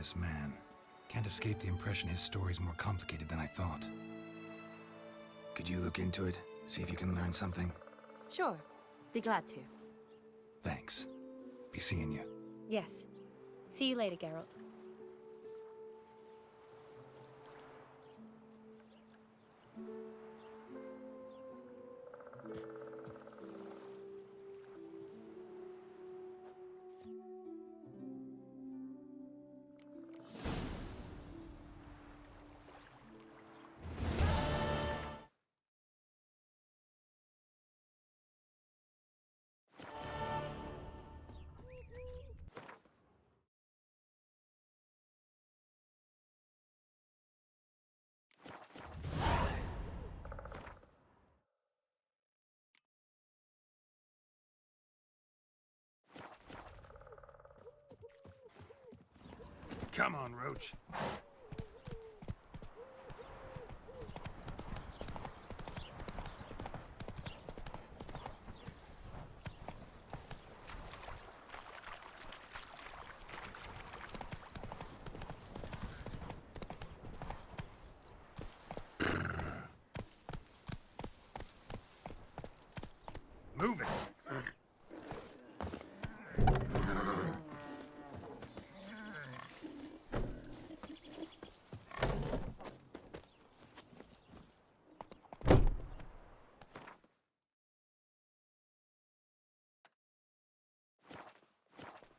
mysterious man. Can't escape the impression his story's more complicated than I thought. Could you look into it? See if you can learn something? Sure. Be glad to. Thanks. Be seeing you. Yes. See you later, Geralt. Come on, Roach. Move it!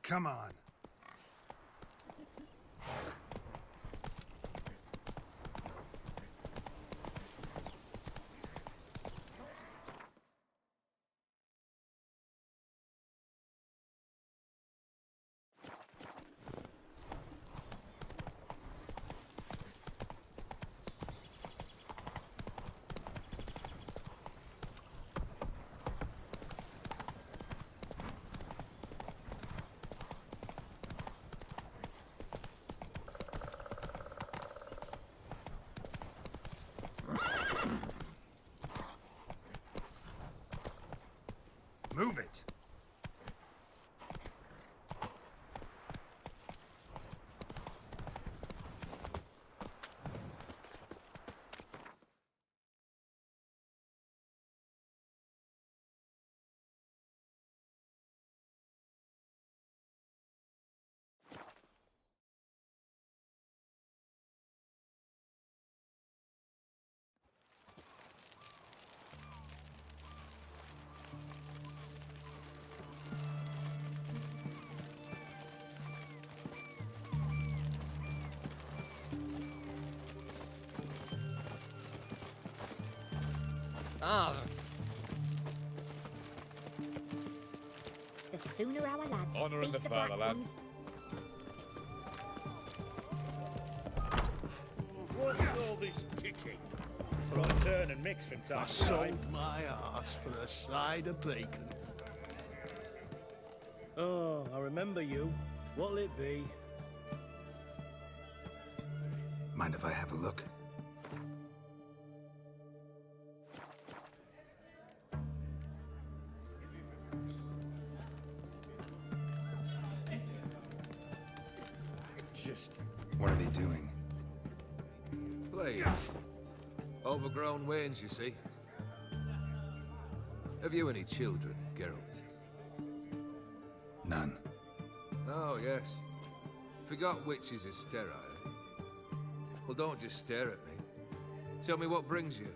Come on. Move it! Ah, The sooner our lads Honouring beat the Black fatherland. Ones, What's all this kicking? Well, I turn and mix from time I to time. sold my ass for a side of bacon. Oh, I remember you. What'll it be? Mind if I have a look? Just What are they doing? Play. Overgrown wains, you see. Have you any children, Geralt? None. Oh, yes. Forgot witches are sterile. Well, don't just stare at me. Tell me what brings you.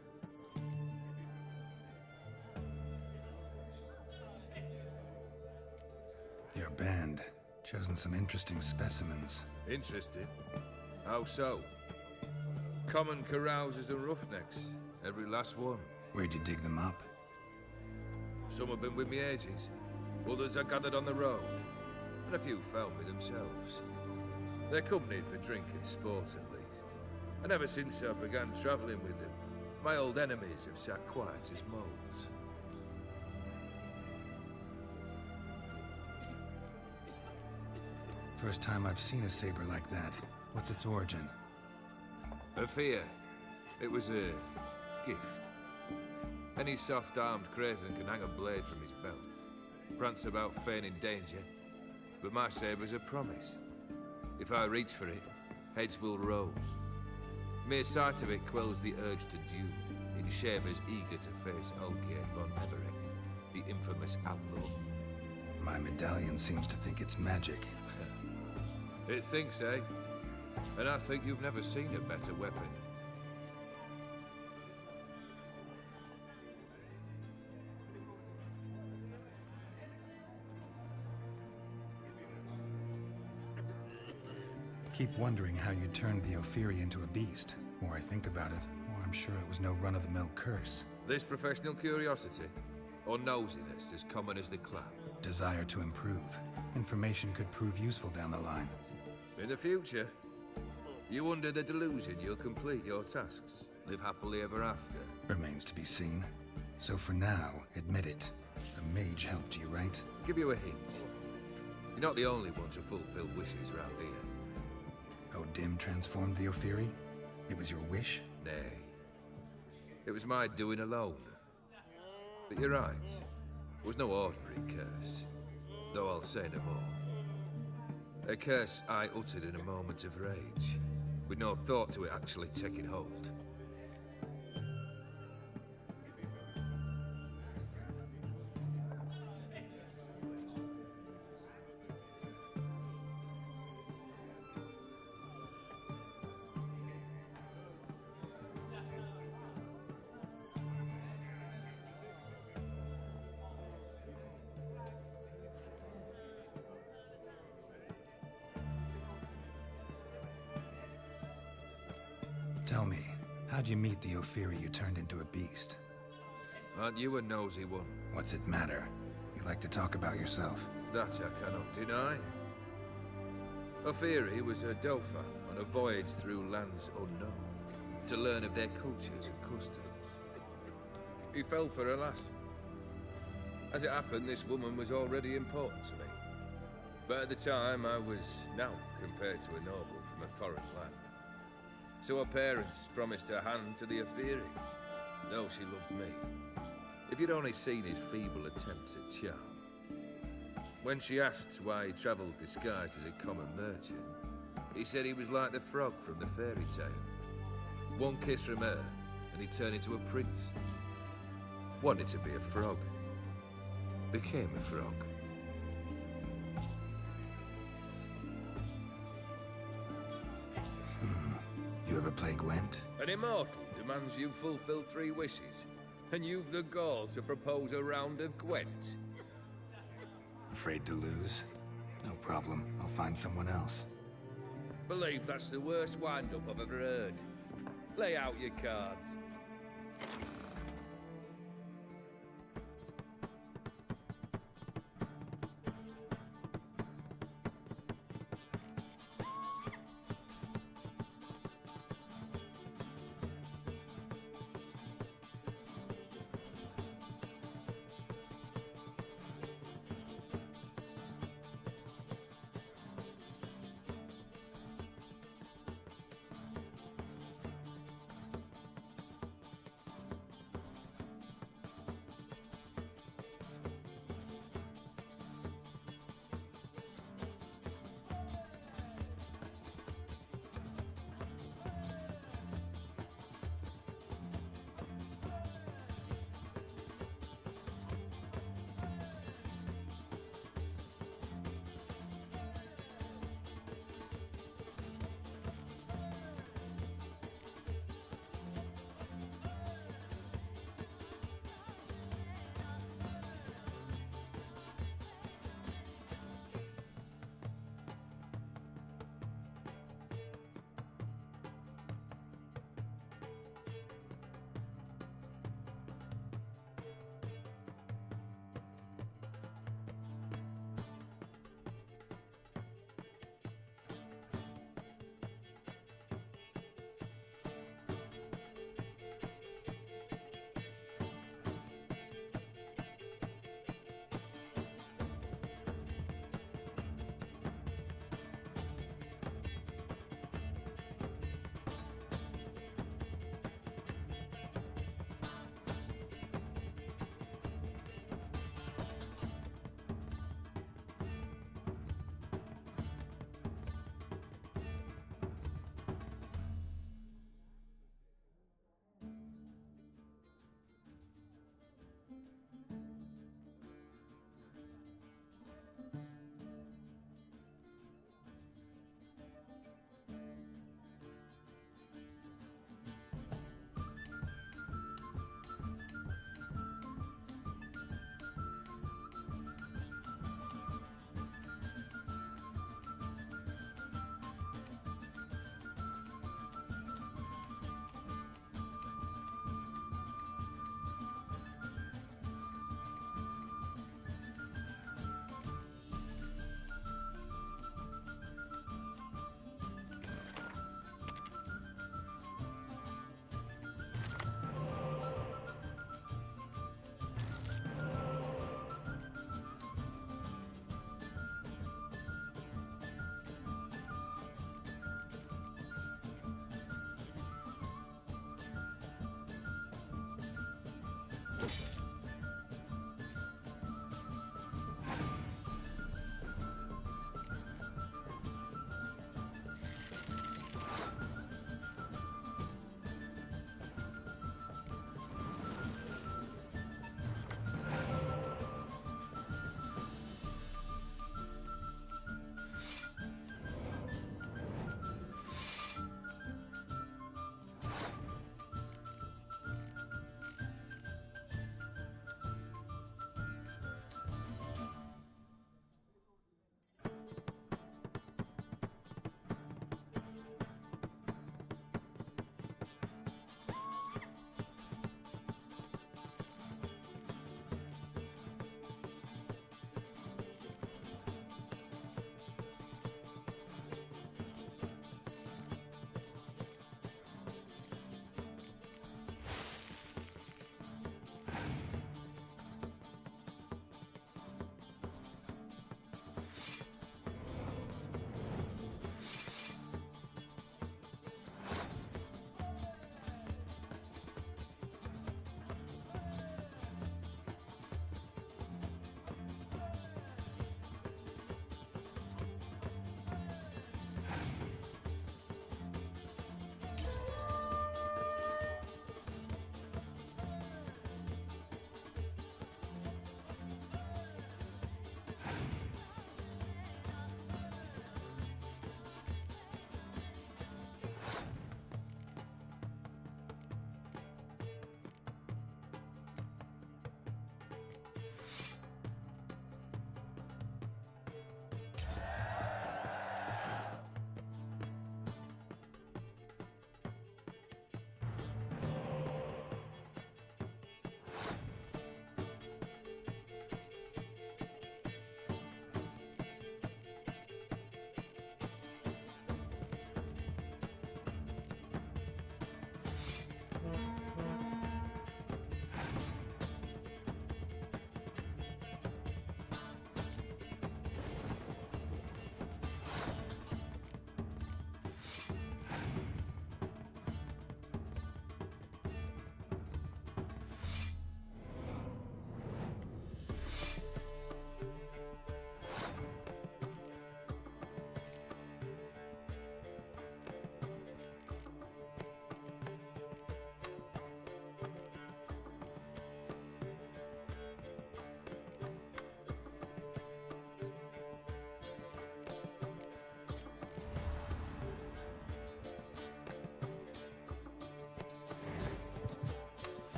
Your band. Chosen some interesting specimens. Interesting. How so? Common carousers and roughnecks. Every last one. Where'd you dig them up? Some have been with me ages. Others I gathered on the road. And a few found me themselves. They're company for drink and sport, at least. And ever since I began travelling with them, my old enemies have sat quiet as moles. First time I've seen a saber like that. What's its origin? A fear. It was a gift. Any soft-armed craven can hang a blade from his belt. Prance about feigning danger. But my saber's a promise. If I reach for it, heads will roll. Mere sight of it quells the urge to duel in shavers eager to face Olgierd von Everett, the infamous outlaw. My medallion seems to think it's magic. It thinks, eh? And I think you've never seen a better weapon. Keep wondering how you turned the Ophiri into a beast. The more I think about it, the more I'm sure it was no run-of-the-mill curse. This professional curiosity, or nosiness as common as the clap. Desire to improve. Information could prove useful down the line. In the future, you under the delusion you'll complete your tasks, live happily ever after. Remains to be seen. So for now, admit it. A mage helped you, right? Give you a hint. You're not the only one to fulfill wishes round here. Dim transformed the Ophiri? It was your wish? Nay. It was my doing alone. But you're right. It was no ordinary curse. Though I'll say no more. A curse I uttered in a moment of rage, with no thought to it actually taking hold. Tell me, how'd you meet the Ophiri you turned into a beast? Aren't you a nosy one? What's it matter? You like to talk about yourself. That I cannot deny. Ophiri was a Dauphin on a voyage through lands unknown, to learn of their cultures and customs. He fell for a lass. As it happened, this woman was already important to me. But at the time, I was now compared to a noble from a foreign land. So her parents promised her hand to the Ophiri, though she loved me. If you'd only seen his feeble attempts at charm. When she asked why he travelled disguised as a common merchant, he said he was like the frog from the fairy tale. One kiss from her, and he turned into a prince. Wanted to be a frog. Became a frog. You ever play Gwent? An immortal demands you fulfill 3 wishes, and you've the gall to propose a round of Gwent. Afraid to lose? No problem. I'll find someone else. Believe that's the worst wind-up I've ever heard. Lay out your cards.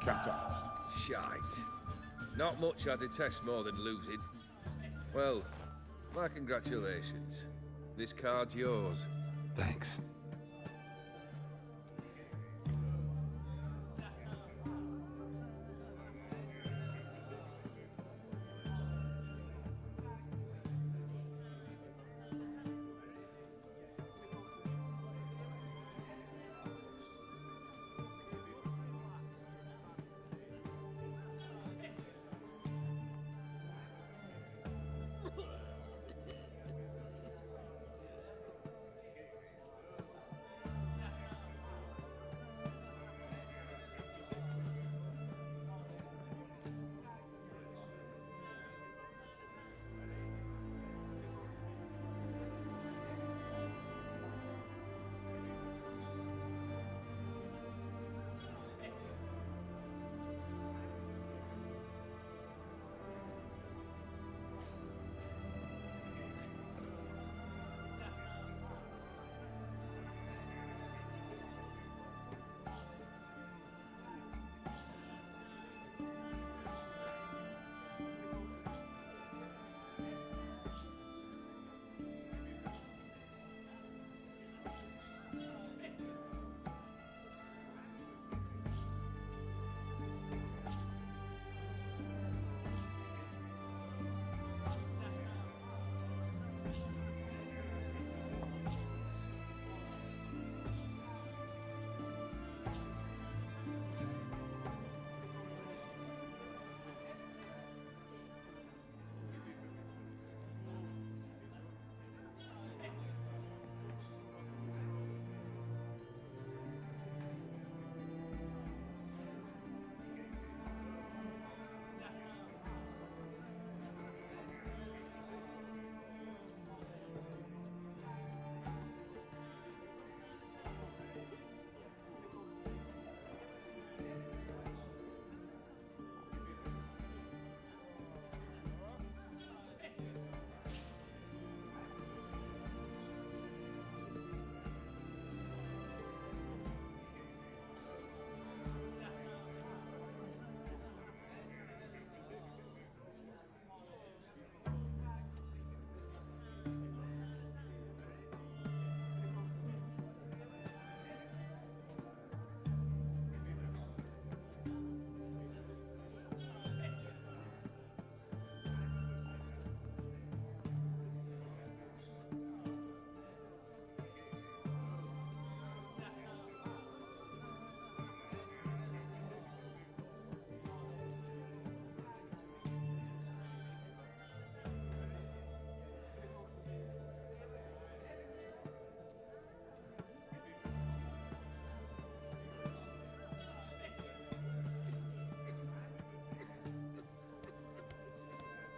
cat-eyes. Shite. Not much I detest more than losing. Well, my congratulations. This card's yours. Thanks.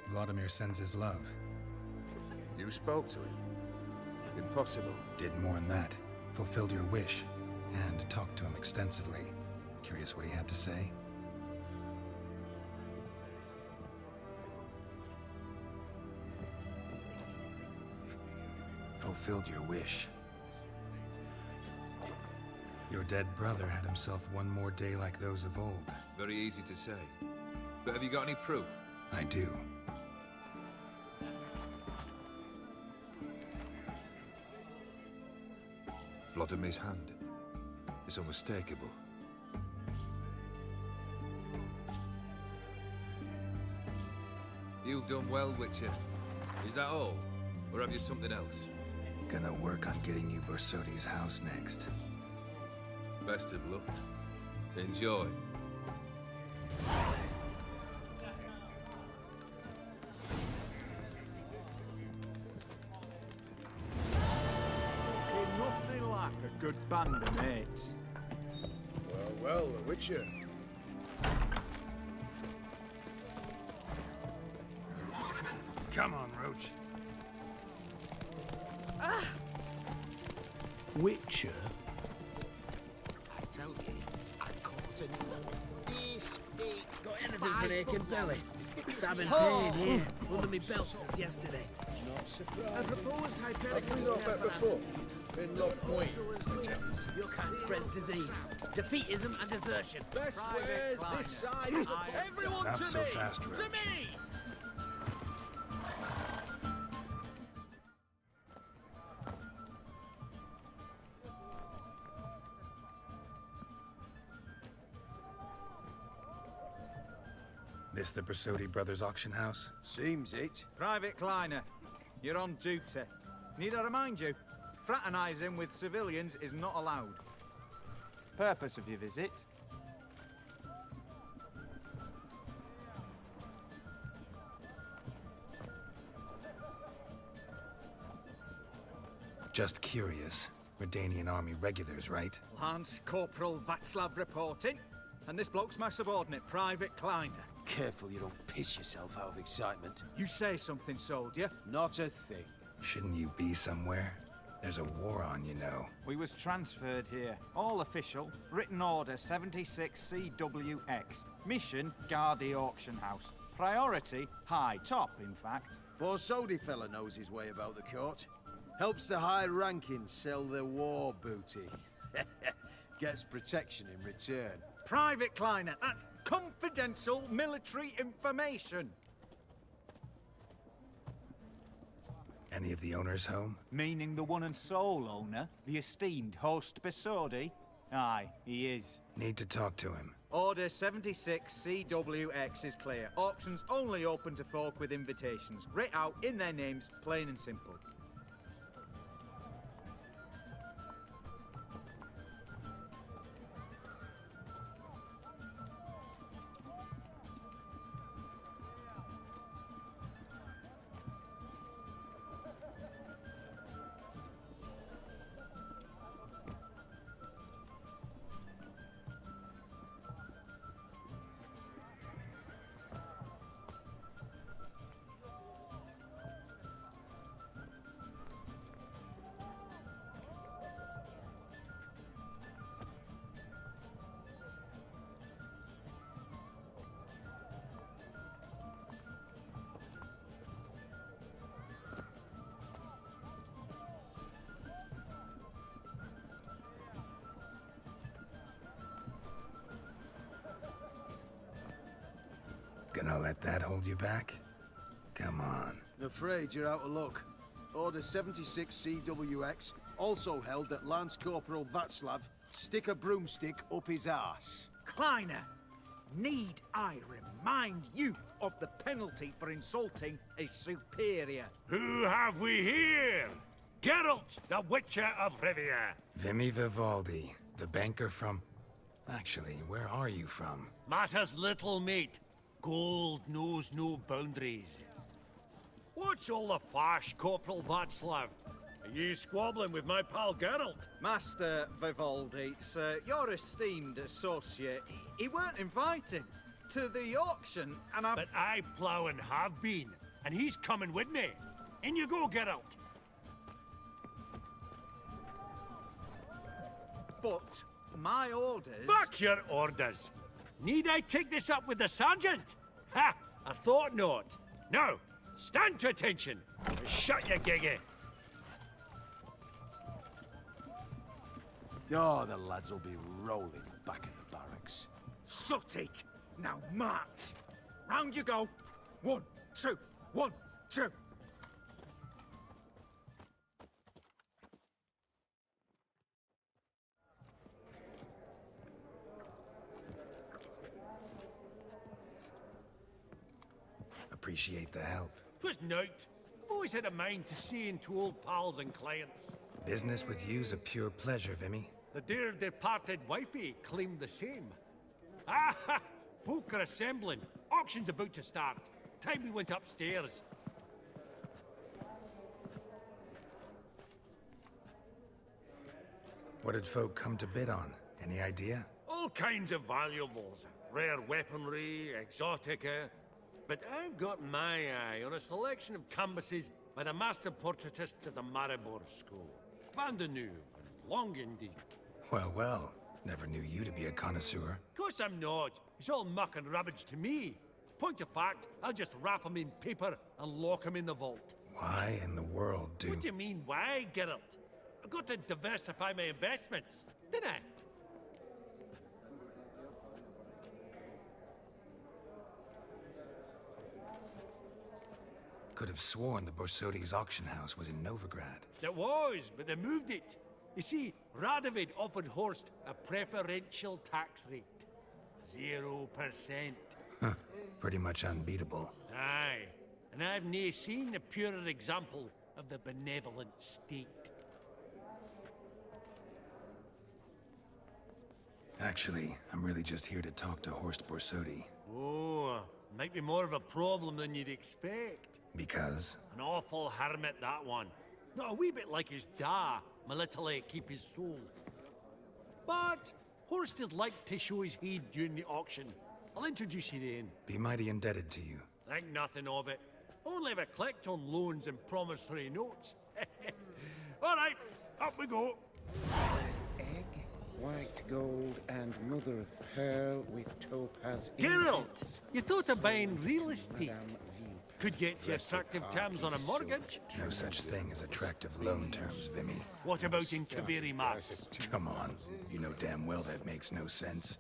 Vladimir sends his love. You spoke to him? Impossible. Did more than that. Fulfilled your wish. And talked to him extensively. Curious what he had to say? Fulfilled your wish. Your dead brother had himself one more day like those of old. Very easy to say. But have you got any proof? I do. Vladimir's hand. It's unmistakable. You've done well, Witcher. Is that all? Or have you something else? Gonna work on getting you Borsodi's house next. Best of luck. Enjoy. Ain't nothing like a good band of mates. Well, well, the Witcher. Come on, Roach. Witcher? I tell you, I caught a this big. Got anything for an aching belly? Stabbing pain here, under me belt since yesterday. Not I propose hyperically. Have we not met before? In Lock Point, perchance? Your kind spreads disease, defeatism, and desertion. Best ways this side. Everyone Not to so me! fast, To Roach. me! This the Brasotti Brothers auction house? Seems it. Private Kleiner, you're on duty. Need I remind you, fraternizing with civilians is not allowed. Purpose of your visit? Just curious. Redanian army regulars, right? Lance Corporal Václav reporting, and this bloke's my subordinate, Private Kleiner. Careful you don't piss yourself out of excitement. You say something, soldier. Not a thing. Shouldn't you be somewhere? There's a war on, you know. We was transferred here. All official. Written order 76 CWX. Mission, guard the auction house. Priority, high. Top, in fact. Borsodi fella knows his way about the court. Helps the high rankings sell their war booty. Gets protection in return. Private Kleiner, that's confidential military information. Any of the owners home? Meaning the one and sole owner, the esteemed host Besodi? Aye, he is. Need to talk to him. Order 76 CWX is clear. Auctions only open to folk with invitations. Writ out in their names, plain and simple. Gonna let that hold you back? Come on. Afraid you're out of luck. Order 76 CWX also held that Lance Corporal Václav stick a broomstick up his arse. Kleiner, need I remind you of the penalty for insulting a superior? Who have we here? Geralt, the Witcher of Rivia. Vimy Vivaldi, the banker from... Actually, where are you from? Matters little, mate. Gold knows no boundaries. What's all the fash, Corporal Václav? Are you squabbling with my pal Geralt? Master Vivaldi, sir, your esteemed associate, he weren't invited to the auction, and But I plough and have been, and he's coming with me. In you go, Geralt. But my orders... Back your orders. Need I take this up with the sergeant? Ha! I thought not. Now, stand to attention and shut your giggy. Oh, the lads will be rolling back at the barracks. Sut it! Now march! Round you go! 1, 2, 1, 2! Appreciate the help. 'Twas nowt. I've always had a mind to see into old pals and clients. Business with you's a pure pleasure, Vimy. The dear departed wifey claimed the same. Ah ha! Folk are assembling. Auction's about to start. Time we went upstairs. What did folk come to bid on? Any idea? All kinds of valuables. Rare weaponry, exotica. But I've got my eye on a selection of canvases by the master portraitist of the Maribor School. Vandeneu and Longindy. Well, well. Never knew you to be a connoisseur. Course I'm not. It's all muck and rubbish to me. Point of fact, I'll just wrap 'em in paper and lock 'em in the vault. Why in the world do... What do you mean, why, Geralt? I've got to diversify my investments, didn't I? Could have sworn the Borsodi's auction house was in Novigrad. It was, but they moved it. You see, Radovid offered Horst a preferential tax rate. 0%. Huh. Pretty much unbeatable. Aye, and I've nae seen a purer example of the benevolent state. Actually, I'm really just here to talk to Horst Borsodi. Oh, might be more of a problem than you'd expect. Because? An awful hermit, that one. Not a wee bit like his da, my little keep his soul. But Horst is like to show his heed during the auction. I'll introduce you then. Be mighty indebted to you. Think nothing of it. Only if I collect on loans and promissory notes. All right, up we go. Egg, white gold, and mother of pearl with topaz Geralt, incense. you thought of buying real estate. Madame Ville. Could get you attractive terms on a mortgage. No such thing as attractive loan terms, Vimy. What about in Kaviri Max? Come on. You know damn well that makes no sense.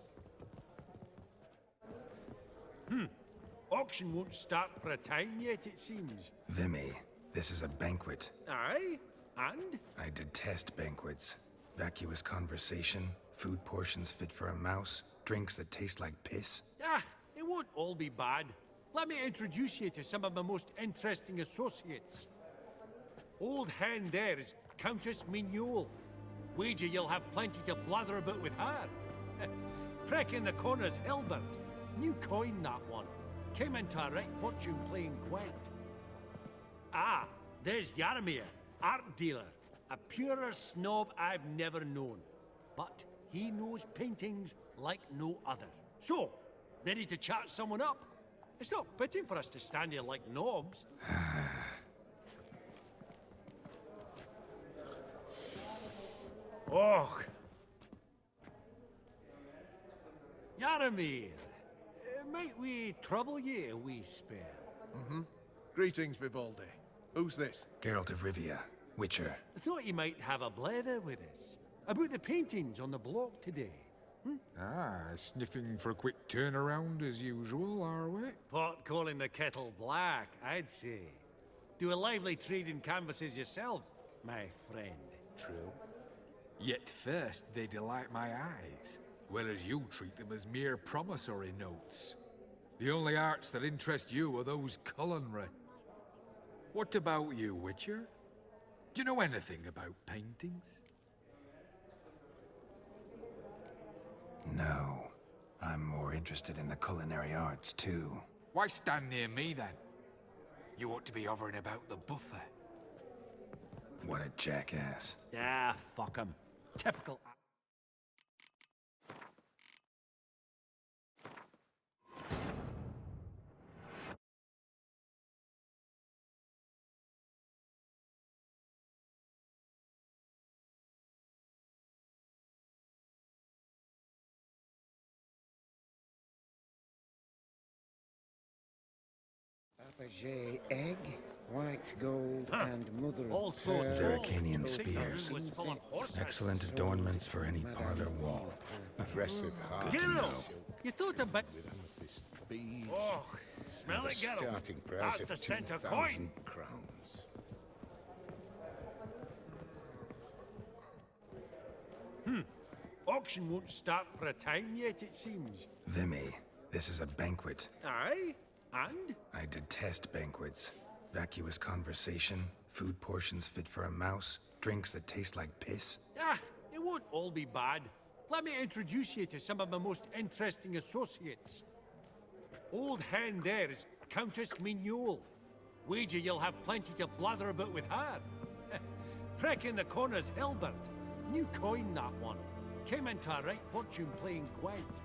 Auction won't start for a time yet, it seems. Vimy, this is a banquet. Aye? And? I detest banquets. Vacuous conversation, food portions fit for a mouse, drinks that taste like piss. Ah, it won't all be bad. Let me introduce you to some of my most interesting associates. Old hen there is Countess Mignole. Wager you'll have plenty to blather about with her. Prick in the corner's Hilbert. New coin, that one. Came into a right fortune playing Gwent. Ah, there's Yaramir, art dealer. A purer snob I've never known. But he knows paintings like no other. So, ready to chat someone up? It's not fitting for us to stand here like knobs. Oh. Yaramir, might we trouble ye a wee spell? Greetings, Vivaldi. Who's this? Geralt of Rivia, Witcher. I thought you might have a blather with us. About the paintings on the block today. Ah, sniffing for a quick turnaround as usual, are we? Pot calling the kettle black, I'd say. Do a lively trade in canvases yourself, my friend. True. Yet first they delight my eyes, whereas you treat them as mere promissory notes. The only arts that interest you are those culinary. What about you, Witcher? Do you know anything about paintings? No. I'm more interested in the culinary arts, too. Why stand near me, then? You ought to be hovering about the buffet. What a jackass. Ah, fuck him. Typical. Fabergé egg, white gold, and mother of Also, pearl. Zeracanian topaz spears. was full of horse Excellent asses. adornments for any parlor wall. Impressive heart. Geralt, you thought about. With amethyst beads. Oh, smell and it, a Geralt. starting price That's of the center 2,000 coin. crowns. Auction won't start for a time yet, it seems. Vimy, this is a banquet. Aye? And? I detest banquets. Vacuous conversation, food portions fit for a mouse, drinks that taste like piss. Ah, it won't all be bad. Let me introduce you to some of my most interesting associates. Old hen there is Countess Mignole. Wager you'll have plenty to blather about with her. Prick in the corner's Hilbert. New coin, that one. Came into a right fortune playing Gwent.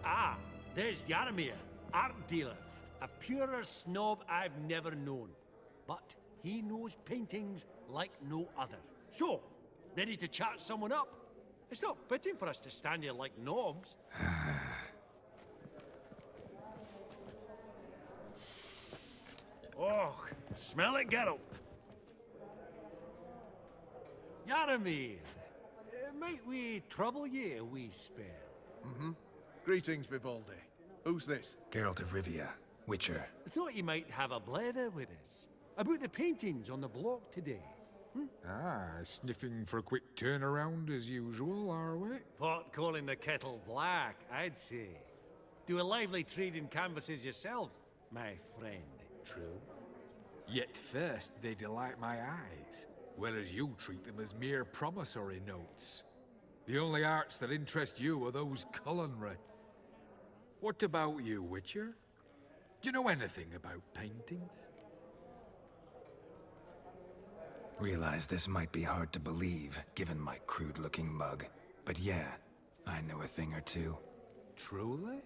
Ah, there's Yaramir, art dealer. A purer snob I've never known. But he knows paintings like no other. So, ready to chat someone up? It's not fitting for us to stand here like knobs. Oh, smell it, Geralt. Yaramir, might we trouble ye a wee spell? Greetings, Vivaldi. Who's this? Geralt of Rivia, Witcher. Thought you might have a blather with us. About the paintings on the block today. Ah, sniffing for a quick turnaround as usual, are we? Pot calling the kettle black, I'd say. Do a lively trade in canvases yourself, my friend. True. Yet first they delight my eyes, whereas you treat them as mere promissory notes. The only arts that interest you are those culinary. What about you, Witcher? Do you know anything about paintings? Realize this might be hard to believe, given my crude-looking mug. But yeah, I know a thing or two. Truly?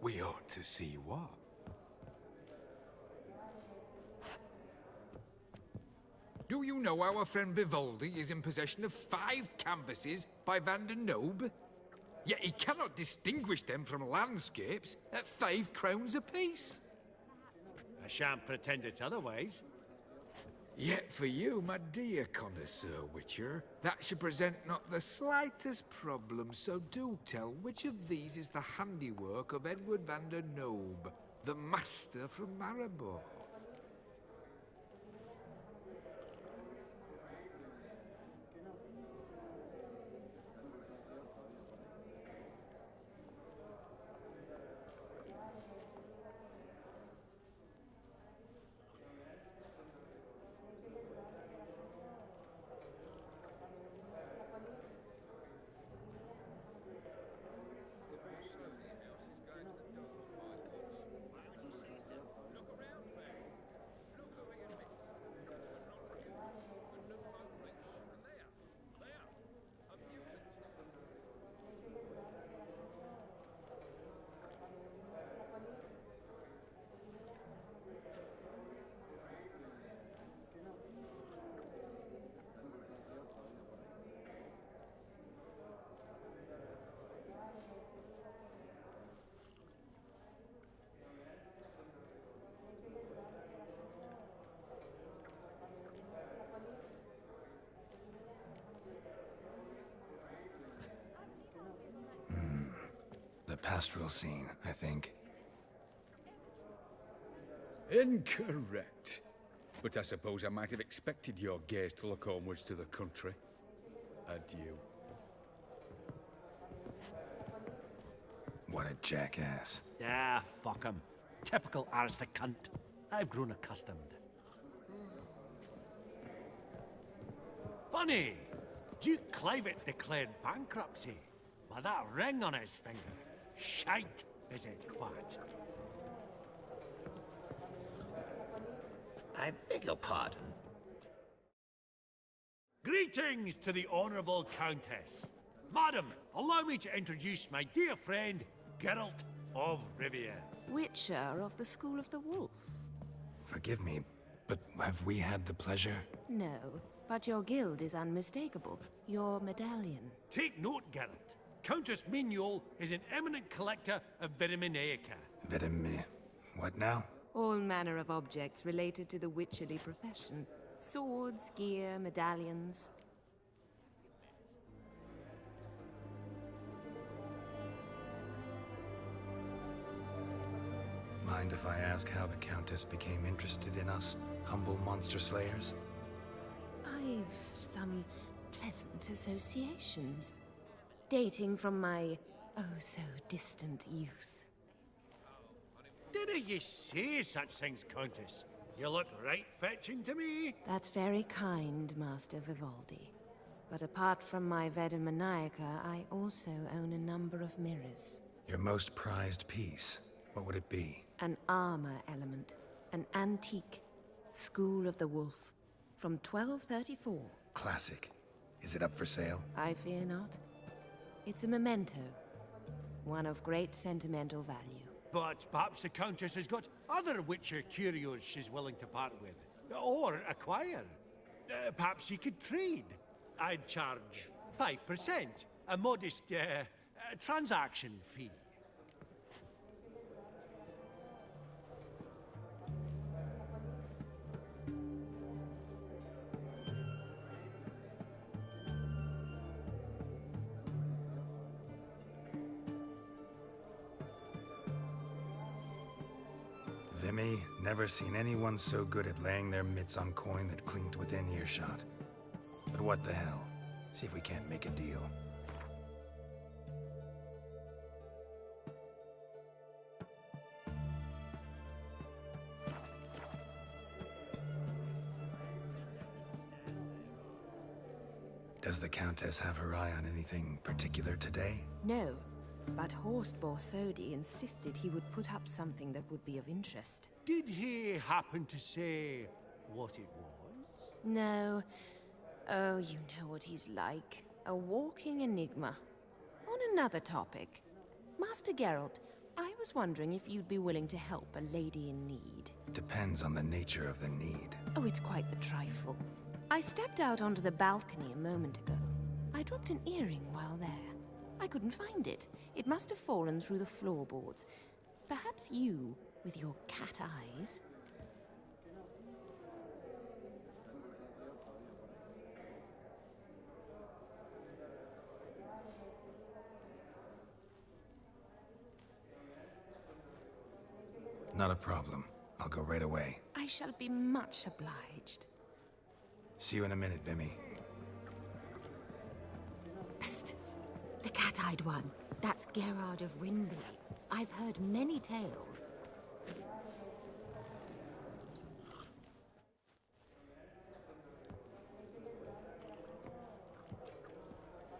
We ought to see what. Do you know our friend Vivaldi is in possession of 5 canvases by Van der Nobe? Yet he cannot distinguish them from landscapes at 5 crowns apiece. I shan't pretend it's otherwise. Yet for you, my dear connoisseur Witcher, that should present not the slightest problem, so do tell which of these is the handiwork of Edward van der Nobe, the master from Maribor. The pastoral scene, I think. Incorrect. But I suppose I might have expected your gaze to look onwards to the country. Adieu. What a jackass. Ah, fuck him. Typical aristocrat cunt. I've grown accustomed. Funny! Duke Clivet declared bankruptcy. With that ring on his finger. Shite, is it, quat? I beg your pardon. Greetings to the Honourable Countess. Madam, allow me to introduce my dear friend, Geralt of Rivia. Witcher of the School of the Wolf. Forgive me, but have we had the pleasure? No, but your guild is unmistakable. Your medallion. Take note, Geralt. Countess Mignol is an eminent collector of Vitaminaica. What now? All manner of objects related to the witcherly profession. Swords, gear, medallions. Mind if I ask how the Countess became interested in us, humble monster slayers? I've some pleasant associations. Dating from my oh-so-distant youth. Dinna ye say such things, Countess? You look right fetching to me. That's very kind, Master Vivaldi. But apart from my Vedamaniaca, I also own a number of mirrors. Your most prized piece, what would it be? An armor element. An antique. School of the Wolf. From 1234. Classic. Is it up for sale? I fear not. It's a memento. One of great sentimental value. But perhaps the Countess has got other Witcher curios she's willing to part with. Or acquire. Perhaps you could trade. I'd charge 5%. A modest, transaction fee. Vimy, never seen anyone so good at laying their mitts on coin that clinked within earshot. But what the hell? See if we can't make a deal. Does the Countess have her eye on anything particular today? No, but Horst Borsodi insisted he would put up something that would be of interest. Did he happen to say what it was? No. Oh, you know what he's like. A walking enigma. On another topic. Master Geralt, I was wondering if you'd be willing to help a lady in need. Depends on the nature of the need. Oh, it's quite the trifle. I stepped out onto the balcony a moment ago. I dropped an earring while there. I couldn't find it. It must have fallen through the floorboards. Perhaps you, with your cat eyes... Not a problem. I'll go right away. I shall be much obliged. See you in a minute, Vimy. Psst. The cat-eyed one. That's Gerard of Rinby. I've heard many tales.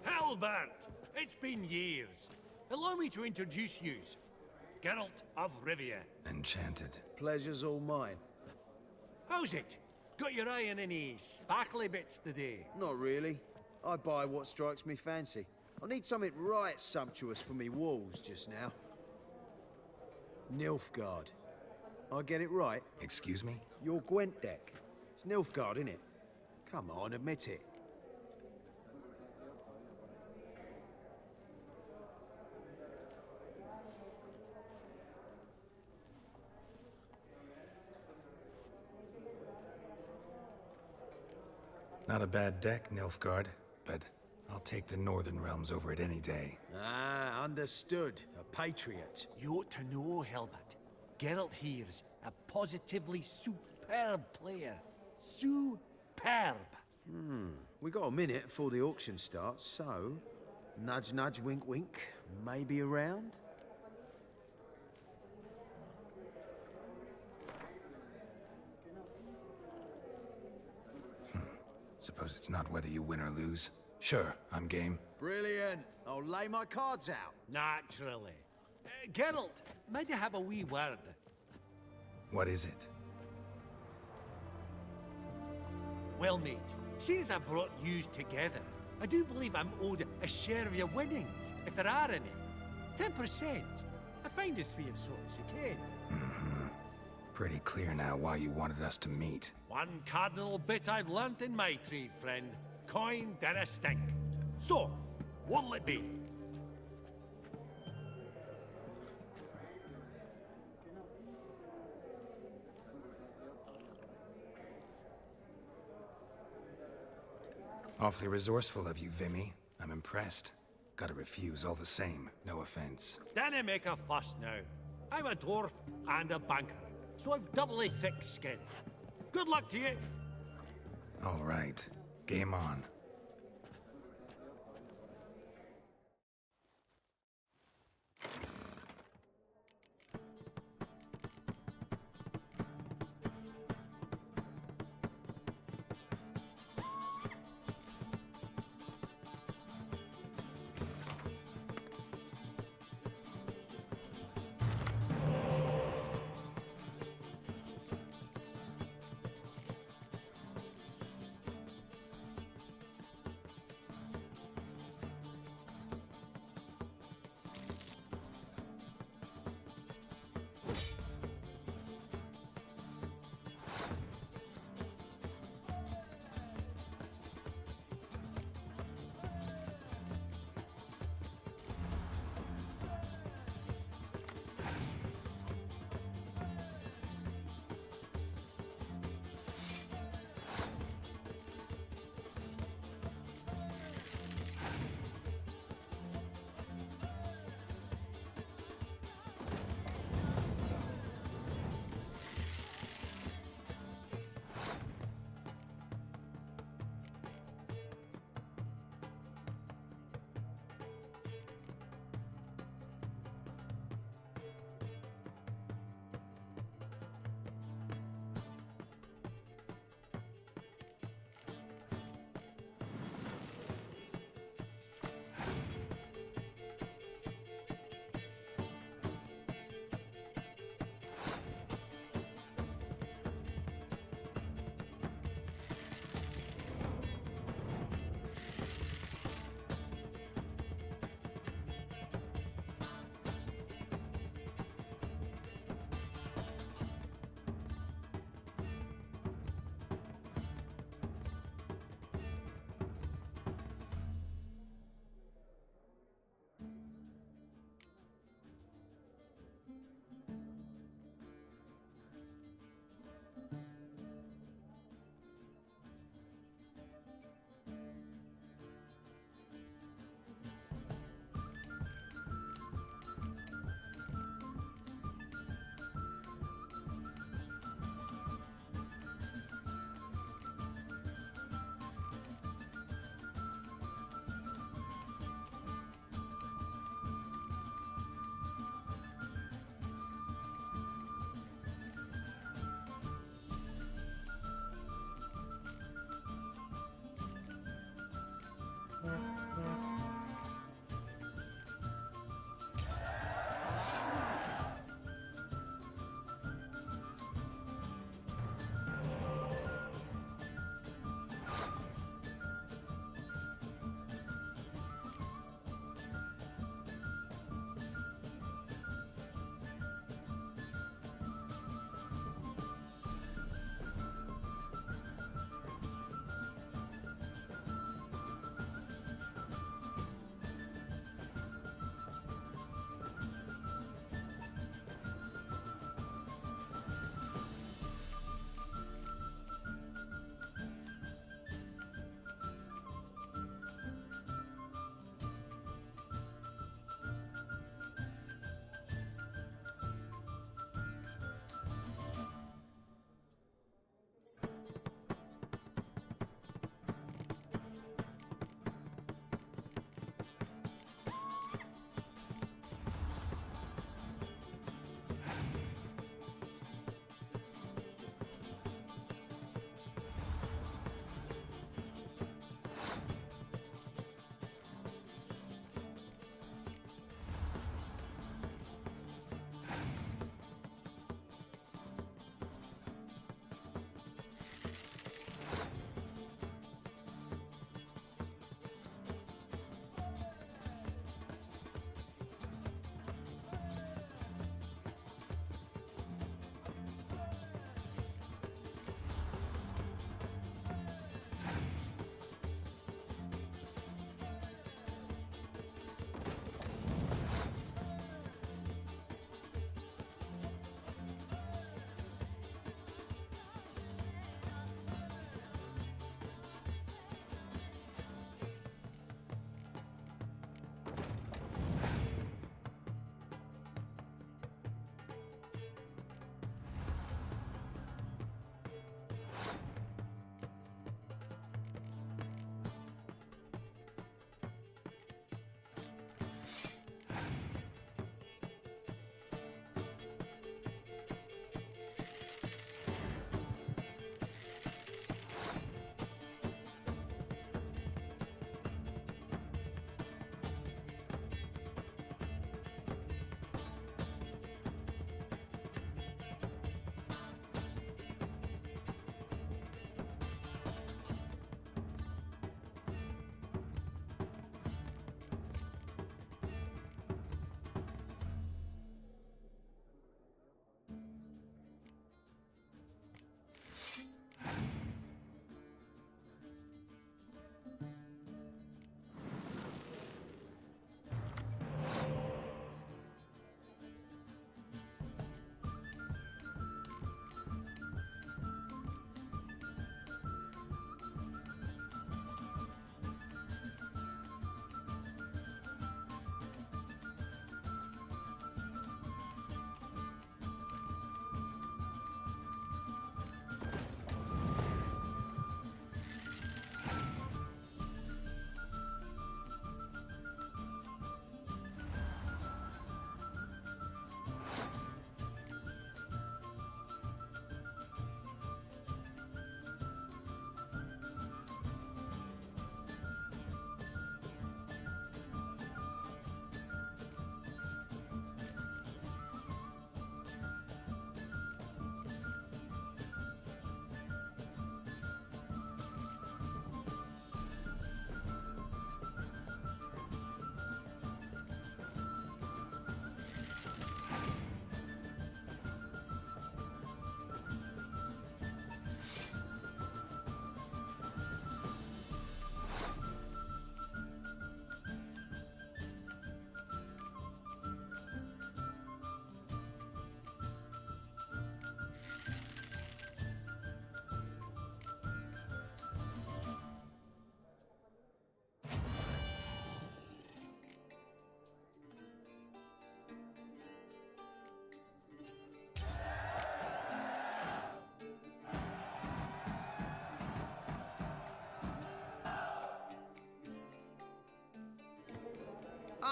Halbert! It's been years. Allow me to introduce yous. Geralt of Rivia. Enchanted. Pleasure's all mine. How's it? Got your eye on any sparkly bits today? Not really. I buy what strikes me fancy. I need something right sumptuous for me walls just now. Nilfgaard. I get it right? Excuse me? Your Gwent deck. It's Nilfgaard, innit? Come on, admit it. Not a bad deck, Nilfgaard, but I'll take the Northern Realms over it any day. Ah, understood. A patriot. You ought to know, Halbert. Geralt here's a positively superb player. Superb! We got a minute before the auction starts, so... Nudge, nudge, wink, wink. Maybe around? Suppose it's not whether you win or lose. Sure, I'm game. Brilliant. I'll lay my cards out. Naturally. Geralt, might I have a wee word? What is it? Well, mate, seeing as I brought yous together, I do believe I'm owed a share of your winnings, if there are any. 10%. I find this for your sorts, you can. Pretty clear now why you wanted us to meet. One cardinal bit I've learnt in my trade, friend. Coin dinna stink. So, what'll it be? Awfully resourceful of you, Vimy. I'm impressed. Gotta refuse all the same. No offense. Dinna make a fuss now. I'm a dwarf and a banker, so I've doubly thick skin. Good luck to you. All right. Game on.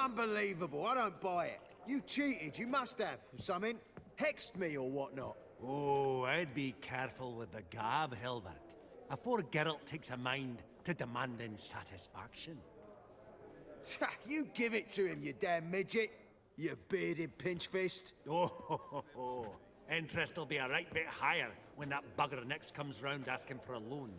Unbelievable, I don't buy it. You cheated, you must have, or something. Hexed me or whatnot. Oh, I'd be careful with the gab, Hilbert. Afore Geralt takes a mind to demanding satisfaction. You give it to him, you damn midget. You bearded pinchfist. Oh, interest will be a right bit higher when that bugger next comes round asking for a loan.